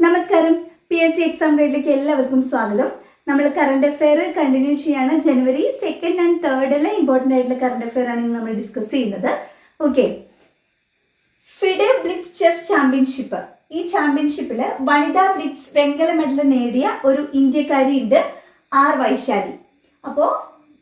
നമസ്കാരം. PSC exam ഗൈഡിലേക്ക് എല്ലാവർക്കും സ്വാഗതം. നമ്മൾ കറണ്ട് അഫെയർ കണ്ടിന്യൂ ചെയ്യാണ്. ജനുവരി 2 and 3 ഇമ്പോർട്ടൻ്റ് ആയിട്ടുള്ള കറണ്ട് അഫെയർ ആണ് ഇന്ന് നമ്മൾ ഡിസ്കസ് ചെയ്യുന്നത്. Okay, FIDE blitz chess championship. ഈ ചാമ്പ്യൻഷിപ്പിൽ വനിതാ ബ്ലിറ്റ്സ് വെങ്കല മെഡൽ നേടിയ ഒരു ഇന്ത്യക്കാരി ഉണ്ട്, ആർ വൈശാലി. അപ്പോൾ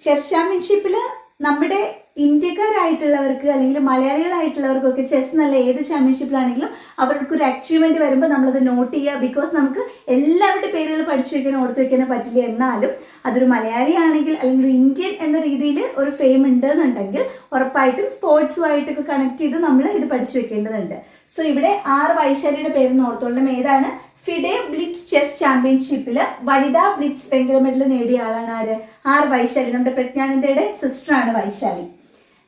ചെസ് ചാമ്പ്യൻഷിപ്പിൽ നമ്മുടെ ഇന്ത്യക്കാരായിട്ടുള്ളവർക്ക് അല്ലെങ്കിൽ മലയാളികളായിട്ടുള്ളവർക്കൊക്കെ ചെസ് നല്ല ഏത് ചാമ്പ്യൻഷിപ്പിലാണെങ്കിലും അവർക്കൊരു അച്ചീവ്മെൻറ്റ് വരുമ്പോൾ നമ്മളത് നോട്ട് ചെയ്യുക. ബിക്കോസ് നമുക്ക് എല്ലാവരുടെ പേരുകൾ പഠിച്ചു വയ്ക്കാനോ ഓർത്ത് വയ്ക്കാനോ പറ്റില്ല. എന്നാലും അതൊരു മലയാളിയാണെങ്കിൽ അല്ലെങ്കിൽ ഒരു ഇന്ത്യൻ എന്ന രീതിയിൽ ഒരു ഫെയിം ഉണ്ടെന്നുണ്ടെങ്കിൽ ഉറപ്പായിട്ടും സ്പോർട്സുമായിട്ടൊക്കെ കണക്ട് ചെയ്ത് നമ്മൾ ഇത് പഠിച്ചു വെക്കേണ്ടതുണ്ട്. സോ ഇവിടെ ആർ വൈശാലിയുടെ പേര് ഓർത്തോളം ഏതാണ്? ഫിഡെ ബ്ലിറ്റ്സ് ചെസ് ചാമ്പ്യൻഷിപ്പിൽ വനിതാ ബ്ലിറ്റ്സ് വെങ്കല മെഡൽ നേടിയ ആളാണ് ആര്? ആർ വൈശാലി. നമ്മുടെ പ്രജ്ഞാനന്ദയുടെ സിസ്റ്ററാണ് വൈശാലി.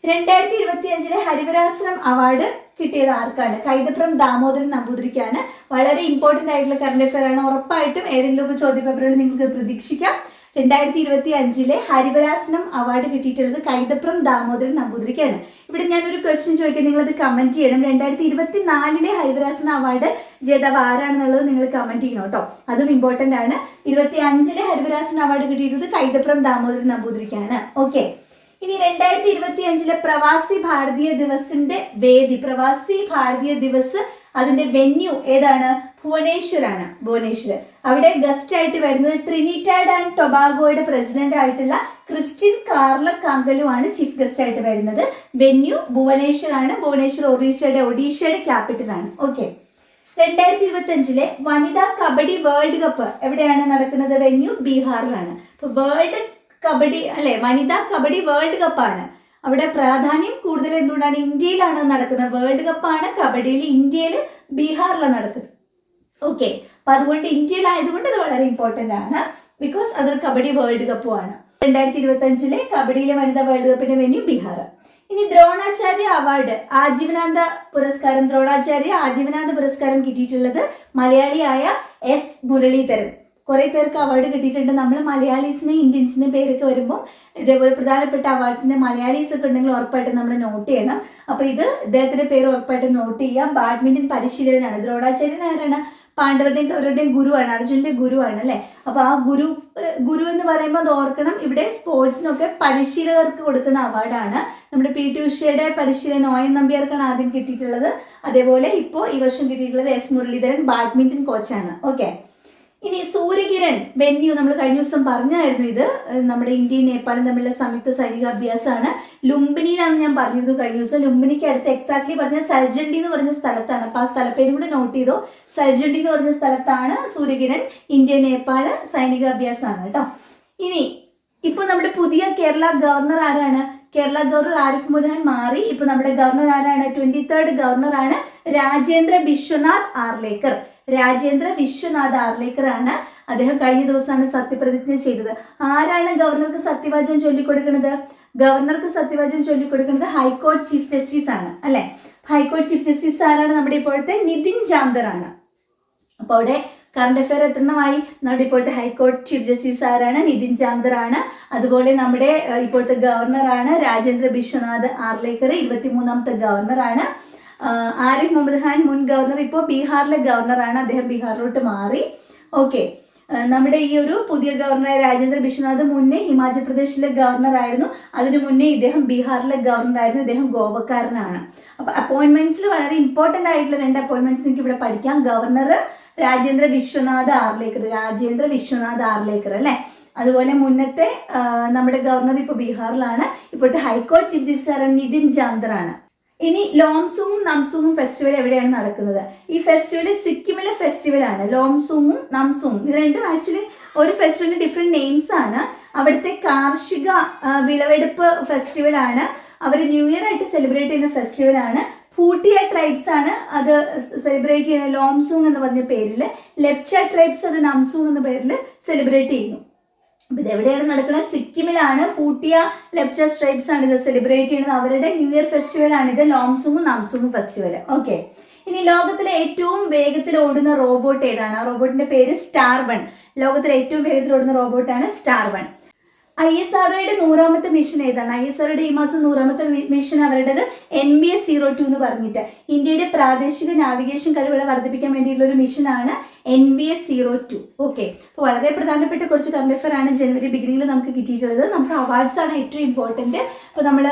2025 ഹരിവരാസനം അവാർഡ് കിട്ടിയത് ആർക്കാണ്? കൈതപ്രം ദാമോദരൻ നമ്പൂതിരിക്കാണ്. വളരെ ഇമ്പോർട്ടൻ്റ് ആയിട്ടുള്ള കറണ്ട് അഫെയർ ആണ്. ഉറപ്പായിട്ടും ഏതെങ്കിലുമൊക്കെ ചോദ്യപേപ്പറുകൾ നിങ്ങൾക്ക് പ്രതീക്ഷിക്കാം. 2025 ഹരിവരാസനം അവാർഡ് കിട്ടിയിട്ടുള്ളത് കൈതപ്രം ദാമോദരൻ നമ്പൂതിരിക്കാണ്. ഇവിടെ ഞാനൊരു ക്വസ്റ്റ്യൻ ചോദിക്കാം, നിങ്ങളത് കമന്റ് ചെയ്യണം. 2024 ഹരിവരാസന അവാർഡ് ജേതാവ് ആരാണെന്നുള്ളത് നിങ്ങൾ കമന്റ് ചെയ്യണം കേട്ടോ. അതും ഇമ്പോർട്ടൻ്റ് ആണ്. 2025 ഹരിവരാസന അവാർഡ് കിട്ടിയിട്ടുള്ളത് കൈതപ്രം ദാമോദരൻ നമ്പൂതിരിക്കാണ്. ഓക്കെ, ഇനി 2025 പ്രവാസി ഭാരതീയ ദിവസിന്റെ വേദി, പ്രവാസി ഭാരതീയ ദിവസ് അതിന്റെ വെന്യൂ ഏതാണ്? ഭുവനേശ്വറാണ്. ഭുവനേശ്വർ. അവിടെ ഗസ്റ്റ് ആയിട്ട് വരുന്നത് ട്രിനിറ്റാഡ് ആൻഡ് ടൊബാഗോയുടെ പ്രസിഡന്റ് ആയിട്ടുള്ള ക്രിസ്ത്യൻ കാർല കാങ്കലു ആണ് ചീഫ് ഗസ്റ്റ് ആയിട്ട് വരുന്നത്. വെന്യൂ ഭുവനേശ്വർ ആണ്. ഭുവനേശ്വർ ഒഡീഷയുടെ ക്യാപിറ്റൽ ആണ്. ഓക്കെ, 2025 വനിതാ കബഡി വേൾഡ് കപ്പ് എവിടെയാണ് നടക്കുന്നത്? വെന്യൂ ബീഹാറിലാണ്. അപ്പൊ വേൾഡ് കബഡി അല്ലെ, വനിതാ കബഡി വേൾഡ് കപ്പാണ്. അവിടെ പ്രാധാന്യം കൂടുതൽ എന്തുകൊണ്ടാണ്? ഇന്ത്യയിലാണ് നടക്കുന്നത്. വേൾഡ് കപ്പാണ് കബഡിയിൽ ഇന്ത്യയിൽ ബീഹാറിലാണ് നടക്കുന്നത്. ഓക്കെ, അപ്പൊ അതുകൊണ്ട് ഇന്ത്യയിലായതുകൊണ്ട് ഇത് വളരെ ഇമ്പോർട്ടൻ്റ് ആണ്. ബിക്കോസ് അതൊരു കബഡി വേൾഡ് കപ്പുമാണ്. 2025 കബഡിയിലെ വനിതാ വേൾഡ് കപ്പിന്റെ വെന്യൂ ബീഹാർ. ഇനി ദ്രോണാചാര്യ അവാർഡ്, ആജീവനാന്ത പുരസ്കാരം, ദ്രോണാചാര്യ ആജീവനാന്ത പുരസ്കാരം കിട്ടിയിട്ടുള്ളത് മലയാളിയായ എസ് മുരളീധരൻ. കുറെ പേർക്ക് അവാർഡ് കിട്ടിയിട്ടുണ്ട്. നമ്മൾ മലയാളീസിന് ഇന്ത്യൻസിന് പേരൊക്കെ വരുമ്പോൾ ഇതേപോലെ പ്രധാനപ്പെട്ട അവാർഡ്സിന്റെ മലയാളീസ് ഒക്കെ ഉണ്ടെങ്കിൽ ഉറപ്പായിട്ടും നമ്മൾ നോട്ട് ചെയ്യണം. അപ്പൊ ഇത് ഇദ്ദേഹത്തിന്റെ പേര് ഉറപ്പായിട്ടും നോട്ട് ചെയ്യാം. ബാഡ്മിന്റൺ പരിശീലകനാണ്. ദ്രോണാചാര്യൻ ആരാണ്? പാണ്ഡവരുടെയും കൗരവരുടെയും ഗുരുവാണ്, അർജുന്റെ ഗുരുവാണ് അല്ലെ. അപ്പൊ ആ ഗുരു എന്ന് പറയുമ്പോൾ അത് ഓർക്കണം. ഇവിടെ സ്പോർട്സിനൊക്കെ പരിശീലകർക്ക് കൊടുക്കുന്ന അവാർഡാണ്. നമ്മുടെ PT ഉഷയുടെ പരിശീലനം OM നമ്പ്യാർക്കാണ് ആദ്യം കിട്ടിയിട്ടുള്ളത്. അതേപോലെ ഇപ്പോൾ ഈ വർഷം കിട്ടിയിട്ടുള്ളത് എസ് മുരളീധരൻ, ബാഡ്മിന്റൺ കോച്ചാണ്. ഓക്കെ, ഇനി സൂര്യകിരൺ വെന്യൂ നമ്മൾ കഴിഞ്ഞ ദിവസം പറഞ്ഞായിരുന്നു. ഇത് നമ്മുടെ ഇന്ത്യയും നേപ്പാളും തമ്മിലുള്ള സംയുക്ത സൈനിക അഭ്യാസമാണ്. ലുംബിനിയിലാണ് ഞാൻ പറഞ്ഞിരുന്നു കഴിഞ്ഞ ദിവസം. ലുംബിനിക്ക് അടുത്ത് എക്സാക്ട്ലി പറഞ്ഞ സൽജണ്ടി എന്ന് പറഞ്ഞ സ്ഥലത്താണ്. അപ്പൊ ആ സ്ഥലപ്പേരും കൂടെ നോട്ട് ചെയ്തോ. സൽജണ്ടി എന്ന് പറഞ്ഞ സ്ഥലത്താണ് സൂര്യകിരൺ ഇന്ത്യ നേപ്പാള് സൈനിക അഭ്യാസമാണ് കേട്ടോ. ഇനി ഇപ്പൊ നമ്മുടെ പുതിയ കേരള ഗവർണർ ആരാണ്? കേരള ഗവർണർ ആരിഫ് മുദ്ദാൻ മാറി. ഇപ്പൊ നമ്മുടെ ഗവർണർ ആരാണ്? 23rd ഗവർണറാണ് രാജേന്ദ്ര വിശ്വനാഥ് ആർലേക്കർ. രാജേന്ദ്ര വിശ്വനാഥ് ആർലേക്കർ ആണ്. അദ്ദേഹം കഴിഞ്ഞ ദിവസമാണ് സത്യപ്രതിജ്ഞ ചെയ്തത്. ആരാണ് ഗവർണർക്ക് സത്യവാചകം ചൊല്ലിക്കൊടുക്കുന്നത്? ഗവർണർക്ക് സത്യവാചകം ചൊല്ലിക്കൊടുക്കുന്നത് ഹൈക്കോടതി ചീഫ് ജസ്റ്റിസ് ആണ് അല്ലെ. ഹൈക്കോടതി ചീഫ് ജസ്റ്റിസ് ആരാണ്? നമ്മുടെ ഇപ്പോഴത്തെ നിതിൻ ജാംദർ ആണ്. അപ്പൊ അവിടെ കറണ്ട് അഫെയർ എത്രണ്ണമായി? നമ്മുടെ ഇപ്പോഴത്തെ ഹൈക്കോടതി ചീഫ് ജസ്റ്റിസ് ആരാണ്? നിതിൻ ജാംദർ ആണ്. അതുപോലെ നമ്മുടെ ഇപ്പോഴത്തെ ഗവർണറാണ് രാജേന്ദ്ര വിശ്വനാഥ് ആർലേക്കർ, 23ാമത്തെ ഗവർണറാണ്. ആരിഫ് മുഹമ്മദ് ഖാൻ മുൻ ഗവർണർ, ഇപ്പോൾ ബീഹാറിലെ ഗവർണറാണ്. അദ്ദേഹം ബീഹാറിലോട്ട് മാറി. ഓക്കെ, നമ്മുടെ ഈ ഒരു പുതിയ ഗവർണർ രാജേന്ദ്ര വിശ്വനാഥ് മുന്നേ ഹിമാചൽ പ്രദേശിലെ ഗവർണർ ആയിരുന്നു. അതിനു മുന്നേ ഇദ്ദേഹം ബീഹാറിലെ ഗവർണർ ആയിരുന്നു. ഇദ്ദേഹം ഗോവക്കാരനാണ്. അപ്പൊ അപ്പോയിന്റ്മെന്റ്സിൽ വളരെ ഇമ്പോർട്ടന്റ് ആയിട്ടുള്ള 2 അപ്പോയിന്റ്മെന്റ്സ് നിങ്ങൾക്ക് ഇവിടെ പഠിക്കാം. ഗവർണർ രാജേന്ദ്ര വിശ്വനാഥ് ആർലേക്കർ അല്ലെ. അതുപോലെ മുന്നത്തെ നമ്മുടെ ഗവർണർ ഇപ്പൊ ബീഹാറിലാണ്. ഇപ്പോഴത്തെ ഹൈക്കോടതി ചീഫ് ജസ്റ്റിസ് നിതിൻ ജാംദർ ആണ്. ഇനി ലോംസൂങ്ങും നംസൂങ്ങും ഫെസ്റ്റിവൽ എവിടെയാണ് നടക്കുന്നത്? ഈ ഫെസ്റ്റിവൽ സിക്കിമിലെ ഫെസ്റ്റിവൽ ആണ്. ലോംസൂങ്ങും നംസൂങ്ങും ഇത് രണ്ടും ആക്ച്വലി ഒരു ഫെസ്റ്റിവലിന് ഡിഫറെന്റ് നെയിംസ് ആണ്. അവിടുത്തെ കാർഷിക വിളവെടുപ്പ് ഫെസ്റ്റിവൽ ആണ്. അവർ ന്യൂ ഇയർ ആയിട്ട് സെലിബ്രേറ്റ് ചെയ്യുന്ന ഫെസ്റ്റിവൽ ആണ്. ഭൂട്ടിയ ട്രൈബ്സ് ആണ് അത് സെലിബ്രേറ്റ് ചെയ്യുന്നത് ലോംസൂങ് എന്ന് പറഞ്ഞ പേരിൽ. ലെപ്ച ട്രൈബ്സ് അത് നംസൂങ് എന്ന പേരിൽ സെലിബ്രേറ്റ് ചെയ്യുന്നു. അപ്പൊ ഇത് എവിടെയാണ് നടക്കുന്നത്? സിക്കിമിലാണ്. പൂട്ടിയ ലെപ്ച ട്രൈബ്സ് ആണ് ഇത് സെലിബ്രേറ്റ് ചെയ്യുന്നത്. അവരുടെ ന്യൂ ഇയർ ഫെസ്റ്റിവൽ ആണ് ഇത്, ലോംസൂങ്ങും നംസൂങ്ങും ഫെസ്റ്റിവൽ. ഓക്കെ, ഇനി ലോകത്തിലെ ഏറ്റവും വേഗത്തിൽ ഓടുന്ന റോബോട്ട് ഏതാണ്? ആ റോബോട്ടിന്റെ പേര് സ്റ്റാർ1. ലോകത്തിലെ ഏറ്റവും വേഗത്തിൽ ഓടുന്ന റോബോട്ടാണ് സ്റ്റാർ1. ISROയുടെ 100ാമത്തെ മിഷൻ ഏതാണ്? ISROയുടെ ഈ മാസം 100ാമത്തെ മിഷൻ അവരുടേത് NBS-02 എന്ന് പറഞ്ഞിട്ട് ഇന്ത്യയുടെ പ്രാദേശിക നാവിഗേഷൻ കഴിവുകളെ വർദ്ധിപ്പിക്കാൻ വേണ്ടിയിട്ടുള്ള ഒരു മിഷനാണ് NBS02. ഓക്കെ, അപ്പോൾ വളരെ പ്രധാനപ്പെട്ട കുറച്ച് കറണ്ട് അഫെയർ ആണ് ജനുവരി ബിഗിനിങ്ങിൽ നമുക്ക് കിട്ടിയിട്ടുള്ളത്. നമുക്ക് അവാർഡ്സ് ആണ് ഏറ്റവും ഇമ്പോർട്ടൻറ്റ്. ഇപ്പോൾ നമ്മൾ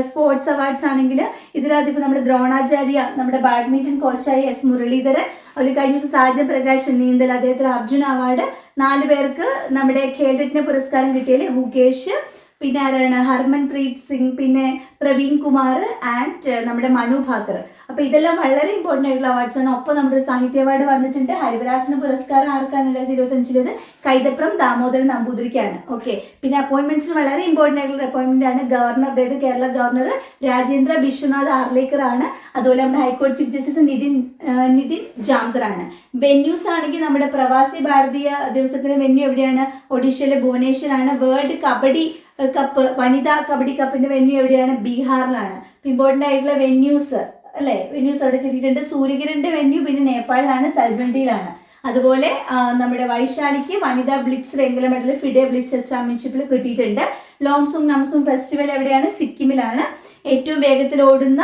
സ്പോർട്സ് അവാർഡ്സ് ആണെങ്കിൽ ഇതിനകത്ത് ഇപ്പോൾ നമ്മുടെ ദ്രോണാചാര്യ, നമ്മുടെ ബാഡ്മിൻ്റൺ കോച്ചായ S. മുരളീധരൻ, അതിൽ കഴിഞ്ഞ ദിവസം സാജൻ പ്രകാശ് നീന്തൽ, അദ്ദേഹത്തിന് അർജുന അവാർഡ്. 4 പേർക്ക് നമ്മുടെ ഖേൽരത്ന പുരസ്കാരം കിട്ടിയാൽ ഗുകേഷ്, പിന്നെ ആരാണ് ഹർമൻപ്രീത് സിംഗ്, പിന്നെ പ്രവീൺ കുമാർ ആൻഡ് നമ്മുടെ മനു ഭാക്കർ. അപ്പോൾ ഇതെല്ലാം വളരെ ഇമ്പോർട്ടൻ്റ് ആയിട്ടുള്ള അവാർഡ്സ് ആണ്. ഒപ്പം നമ്മുടെ ഒരു സാഹിത്യ അവാർഡ് വന്നിട്ടുണ്ട്. ഹരിവരാസന പുരസ്കാരം ആർക്കാണ് 2025 കൈതപ്രം ദാമോദരൻ നമ്പൂതിരിക്കാണ്. ഓക്കെ, പിന്നെ അപ്പോയിൻമെന്റ്സിന് വളരെ ഇമ്പോർട്ടൻ്റ് ആയിട്ടുള്ള അപ്പോയിൻമെന്റ് ആണ് ഗവർണറുടേത്. കേരള ഗവർണർ രാജേന്ദ്ര ബിശ്വനാഥ് ആർലേക്കർ ആണ്. അതുപോലെ നമ്മുടെ ഹൈക്കോടതി ചീഫ് ജസ്റ്റിസ് നിതിൻ ജാംദർ ആണ്. വെന്യൂസ് ആണെങ്കിൽ നമ്മുടെ പ്രവാസി ഭാരതീയ ദിവസത്തിന്റെ വെന്യൂ എവിടെയാണ്? ഒഡീഷയിലെ ഭുവനേശ്വറാണ്. വേൾഡ് കബഡി കപ്പ്, വനിതാ കബഡി കപ്പിന്റെ വെന്യൂ എവിടെയാണ്? ബീഹാറിലാണ്. ഇമ്പോർട്ടൻ്റ് ആയിട്ടുള്ള വെന്യൂസ് അല്ലേ, വെന്യൂസ് അവിടെ കിട്ടിയിട്ടുണ്ട്. സൂര്യകിരണിന്റെ വെന്യൂ പിന്നെ നേപ്പാളിലാണ്, സൽജണ്ടിയിലാണ്. അതുപോലെ നമ്മുടെ വൈശാലിക്ക് വനിതാ ബ്ലിറ്റ്സ് വെങ്കല മെഡൽ ഫിഡെ ബ്ലിറ്റ്സ് ചെസ് ചാമ്പ്യൻഷിപ്പിൽ കിട്ടിയിട്ടുണ്ട്. ലോങ്സുങ് നംസുങ് ഫെസ്റ്റിവൽ എവിടെയാണ്? സിക്കിമിലാണ്. ഏറ്റവും വേഗത്തിൽ ഓടുന്ന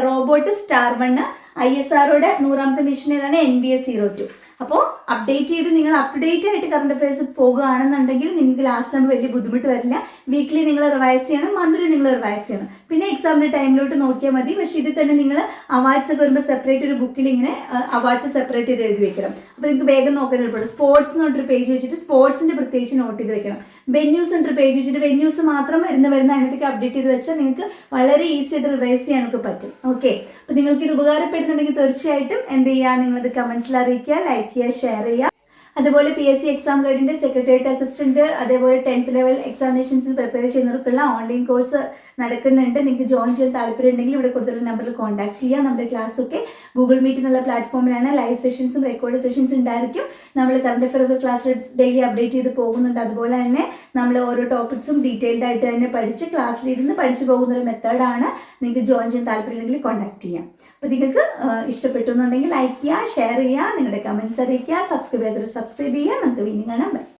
റോബോട്ട് സ്റ്റാർ1 ISROയുടെ 100ാമത്തെ മിഷൻ ഏതാണ്? NBS02. അപ്പോൾ അപ്ഡേറ്റ് ചെയ്ത് നിങ്ങൾ അപ് ടു ഡേറ്റ് ആയിട്ട് കറണ്ട് അഫയേഴ്സ് പോകുകയാണെന്നുണ്ടെങ്കിൽ നിങ്ങൾക്ക് ലാസ്റ്റ് ആകുമ്പോൾ വലിയ ബുദ്ധിമുട്ട് വരില്ല. വീക്ക്ലി നിങ്ങൾ റിവൈസ് ചെയ്യണം, മന്ത്ലി നിങ്ങൾ റിവൈസ് ചെയ്യണം. പിന്നെ എക്സാമിൻ്റെ ടൈമിലോട്ട് നോക്കിയാൽ മതി. പക്ഷേ ഇതിൽ തന്നെ നിങ്ങൾ അവാർഡ്സ് ഒക്കെ വരുമ്പോൾ സെപ്പറേറ്റ് ഒരു ബുക്കിൽ ഇങ്ങനെ അവാർഡ്സ് സെപ്പറേറ്റ് ചെയ്ത് എഴുതി വെക്കണം. അപ്പോൾ നിങ്ങൾക്ക് വേഗം നോക്കാൻ എളുപ്പമുണ്ട്. സ്പോർട്സ് എന്ന് പറഞ്ഞൊരു പേജ് വെച്ചിട്ട് സ്പോർട്സിൻ്റെ പ്രത്യേകിച്ച് നോട്ട് ചെയ്ത് വെക്കണം. വെന്യൂസ് എന്നൊരു പേജ് വെച്ചിട്ട് വെന്യൂസ് മാത്രം വരുന്ന അതിനകത്തേക്ക് അപ്ഡേറ്റ് ചെയ്ത് വെച്ചാൽ നിങ്ങൾക്ക് വളരെ ഈസി ആയിട്ട് റിവൈസ് ചെയ്യാനൊക്കെ പറ്റും. ഓക്കെ, അപ്പോൾ നിങ്ങൾക്ക് ഇത് ഉപകാരപ്പെടുന്നുണ്ടെങ്കിൽ തീർച്ചയായിട്ടും എന്ത് ചെയ്യുക? നിങ്ങളത് കമൻസിൽ അറിയിക്കുക, ലൈക്ക് ചെയ്യുക, ഷെയർ ചെയ്യുക. അതുപോലെ PSC എക്സാം ഗൈഡിൻ്റെ സെക്രട്ടേറിയറ്റ് അസിസ്റ്റന്റ്, അതേപോലെ 10th ലെവൽ എക്സാമിനേഷൻസിന് പ്രിപ്പയർ ചെയ്യുന്നവർക്കുള്ള ഓൺലൈൻ കോഴ്സ് നടക്കുന്നുണ്ട്. നിങ്ങൾക്ക് ജോയിൻ ചെയ്യാൻ താല്പര്യം ഉണ്ടെങ്കിൽ ഇവിടെ കൊടുത്തിട്ടുള്ള നമ്പറിൽ കോൺടാക്ട് ചെയ്യുക. നമ്മുടെ ക്ലാസ്സൊക്കെ ഗൂഗിൾ മീറ്റ് എന്നുള്ള പ്ലാറ്റ്ഫോമിലാണ്. ലൈവ് സെഷൻസും റെക്കോർഡ് സെഷൻസും ഉണ്ടായിരിക്കും. നമ്മൾ കറണ്ട് അഫെയർ ഒക്കെ ക്ലാസ് ഡെയിലി അപ്ഡേറ്റ് ചെയ്ത് പോകുന്നുണ്ട്. അതുപോലെ തന്നെ നമ്മൾ ഓരോ ടോപ്പിക്സും ഡീറ്റെയിൽഡ് ആയിട്ട് തന്നെ പഠിച്ച് ക്ലാസ്സിലിരുന്ന് പഠിച്ചു പോകുന്ന ഒരു മെത്തേഡാണ്. നിങ്ങൾക്ക് ജോയിൻ ചെയ്യാൻ താല്പര്യം ഉണ്ടെങ്കിൽ കോൺടാക്ട് ചെയ്യാം. അപ്പോൾ നിങ്ങൾക്ക് ഇഷ്ടപ്പെട്ടു എന്നുണ്ടെങ്കിൽ ലൈക്ക് ചെയ്യുക, ഷെയർ ചെയ്യുക, നിങ്ങളുടെ കമൻറ്റ്സ് അറിയിക്കുക, സബ്സ്ക്രൈബ് ചെയ്യാത്തവർ സബ്സ്ക്രൈബ് ചെയ്യുക. നമുക്ക് വീണ്ടും കാണാം. ബൈ.